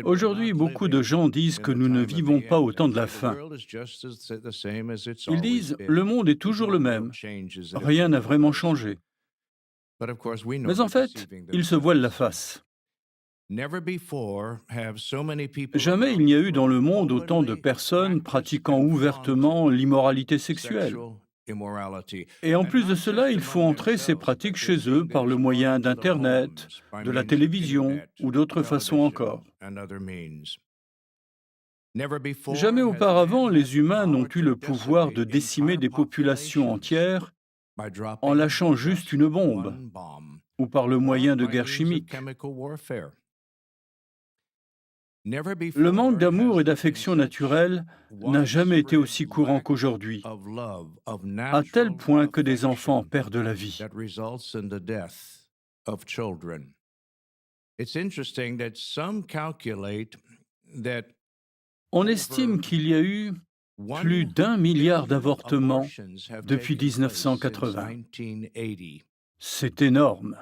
Aujourd'hui, beaucoup de gens disent que nous ne vivons pas au temps de la fin. Ils disent, le monde est toujours le même, rien n'a vraiment changé. Mais en fait, ils se voilent la face. Jamais il n'y a eu dans le monde autant de personnes pratiquant ouvertement l'immoralité sexuelle. Et en plus de cela, il faut entrer ces pratiques chez eux par le moyen d'Internet, de la télévision ou d'autres façons encore. Jamais auparavant, les humains n'ont eu le pouvoir de décimer des populations entières en lâchant juste une bombe ou par le moyen de guerres chimiques. Le manque d'amour et d'affection naturelle n'a jamais été aussi courant qu'aujourd'hui, à tel point que des enfants perdent la vie. On estime qu'il y a eu plus d'1 milliard d'avortements depuis 1980. C'est énorme.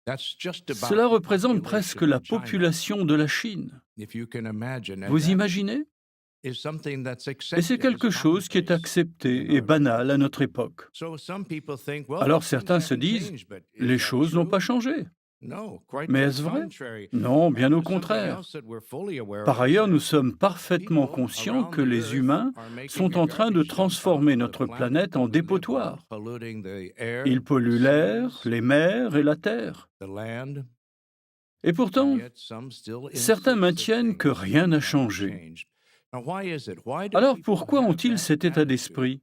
Cela représente presque la population de la Chine. Vous imaginez? Et c'est quelque chose qui est accepté et banal à notre époque. Alors certains se disent, les choses n'ont pas changé. Mais est-ce vrai? Non, bien au contraire. Par ailleurs, nous sommes parfaitement conscients que les humains sont en train de transformer notre planète en dépotoir. Ils polluent l'air, les mers et la terre. Et pourtant, certains maintiennent que rien n'a changé. Alors pourquoi ont-ils cet état d'esprit?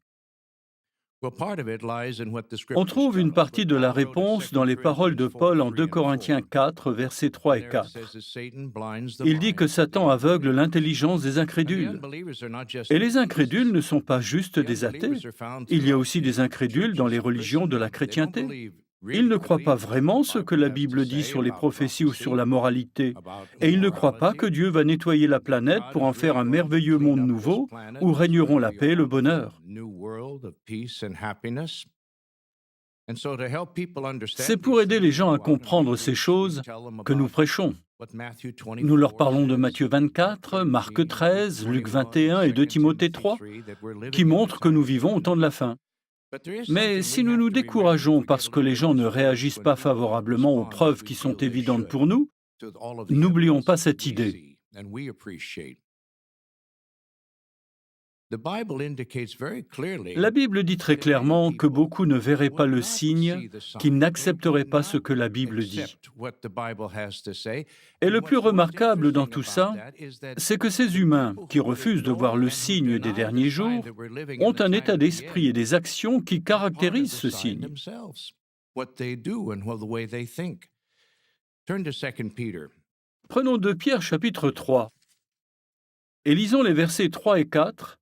On trouve une partie de la réponse dans les paroles de Paul en 2 Corinthiens 4, versets 3 et 4. Il dit que Satan aveugle l'intelligence des incrédules. Et les incrédules ne sont pas juste des athées. Il y a aussi des incrédules dans les religions de la chrétienté. Ils ne croient pas vraiment ce que la Bible dit sur les prophéties ou sur la moralité. Et ils ne croient pas que Dieu va nettoyer la planète pour en faire un merveilleux monde nouveau où régneront la paix et le bonheur. C'est pour aider les gens à comprendre ces choses que nous prêchons. Nous leur parlons de Matthieu 24, Marc 13, Luc 21 et 2 Timothée 3, qui montrent que nous vivons au temps de la fin. Mais si nous nous décourageons parce que les gens ne réagissent pas favorablement aux preuves qui sont évidentes pour nous, n'oublions pas cette idée. La Bible dit très clairement que beaucoup ne verraient pas le signe, qu'ils n'accepteraient pas ce que la Bible dit. Et le plus remarquable dans tout ça, c'est que ces humains qui refusent de voir le signe des derniers jours ont un état d'esprit et des actions qui caractérisent ce signe. Prenons 2 Pierre chapitre 3 et lisons les versets 3 et 4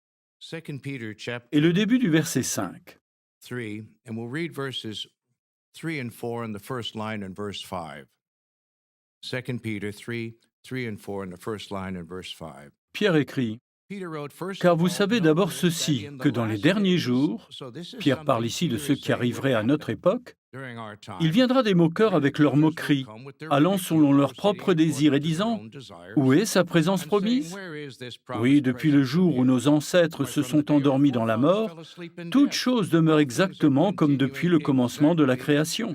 et le début du verset 5. Pierre écrit, car vous savez d'abord ceci, que dans les derniers jours, Pierre parle ici de ce qui arriverait à notre époque, il viendra des moqueurs avec leurs moqueries, allant selon leurs propres désirs et disant, où est sa présence promise? Oui, depuis le jour où nos ancêtres se sont endormis dans la mort, toute chose demeure exactement comme depuis le commencement de la création.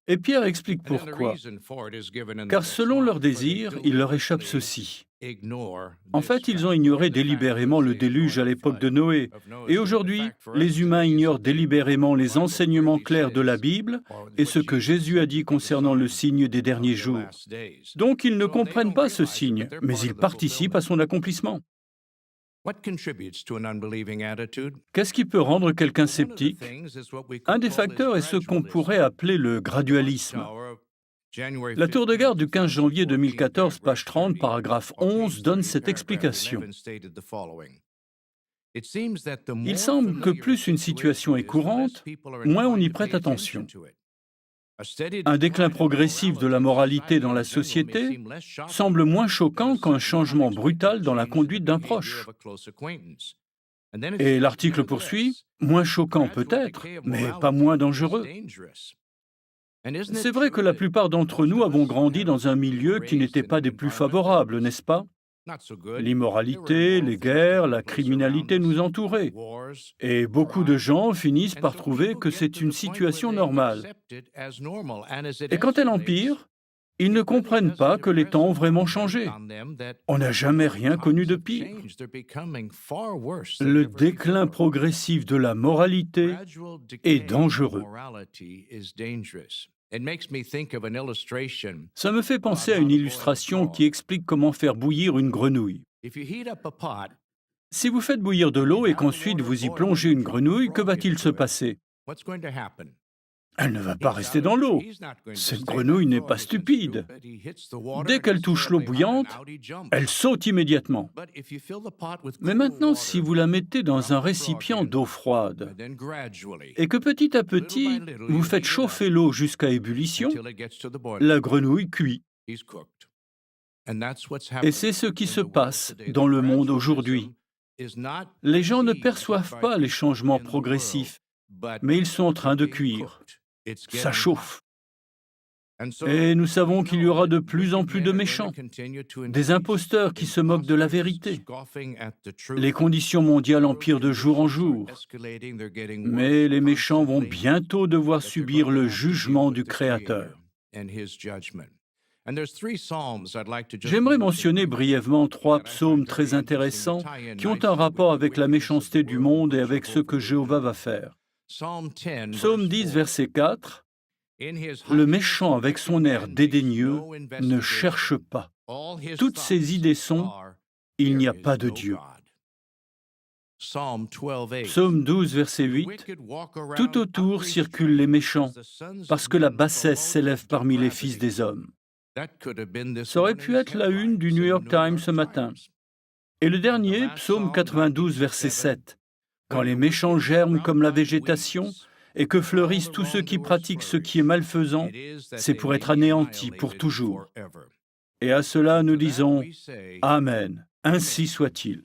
Et Pierre explique pourquoi. Car selon leurs désirs, il leur échappe ceci. En fait, ils ont ignoré délibérément le déluge à l'époque de Noé. Et aujourd'hui, les humains ignorent délibérément les enseignements clairs de la Bible et ce que Jésus a dit concernant le signe des derniers jours. Donc, ils ne comprennent pas ce signe, mais ils participent à son accomplissement. Qu'est-ce qui peut rendre quelqu'un sceptique? Un des facteurs est ce qu'on pourrait appeler le gradualisme. La tour de garde du 15 janvier 2014, page 30, paragraphe 11, donne cette explication. Il semble que plus une situation est courante, moins on y prête attention. Un déclin progressif de la moralité dans la société semble moins choquant qu'un changement brutal dans la conduite d'un proche. Et l'article poursuit, moins choquant peut-être, mais pas moins dangereux. C'est vrai que la plupart d'entre nous avons grandi dans un milieu qui n'était pas des plus favorables, n'est-ce pas? L'immoralité, les guerres, la criminalité nous entouraient. Et beaucoup de gens finissent par trouver que c'est une situation normale. Et quand elle empire, ils ne comprennent pas que les temps ont vraiment changé. On n'a jamais rien connu de pire. Le déclin progressif de la moralité est dangereux. Ça me fait penser à une illustration qui explique comment faire bouillir une grenouille. Si vous faites bouillir de l'eau et qu'ensuite vous y plongez une grenouille, que va-t-il se passer? Elle ne va pas rester dans l'eau. Cette grenouille n'est pas stupide. Dès qu'elle touche l'eau bouillante, elle saute immédiatement. Mais maintenant, si vous la mettez dans un récipient d'eau froide et que petit à petit, vous faites chauffer l'eau jusqu'à ébullition, la grenouille cuit. Et c'est ce qui se passe dans le monde aujourd'hui. Les gens ne perçoivent pas les changements progressifs, mais ils sont en train de cuire. Ça chauffe. Et nous savons qu'il y aura de plus en plus de méchants, des imposteurs qui se moquent de la vérité. Les conditions mondiales empirent de jour en jour, mais les méchants vont bientôt devoir subir le jugement du Créateur. J'aimerais mentionner brièvement 3 psaumes très intéressants qui ont un rapport avec la méchanceté du monde et avec ce que Jéhovah va faire. Psaume 10, verset 4. Le méchant, avec son air dédaigneux, ne cherche pas. Toutes ses idées sont « il n'y a pas de Dieu ». Psaume 12, verset 8. Tout autour circulent les méchants, parce que la bassesse s'élève parmi les fils des hommes. Ça aurait pu être la une du New York Times ce matin. Et le dernier, Psaume 92, verset 7. Quand les méchants germent comme la végétation et que fleurissent tous ceux qui pratiquent ce qui est malfaisant, c'est pour être anéantis pour toujours. Et à cela nous disons « Amen, ainsi soit-il ».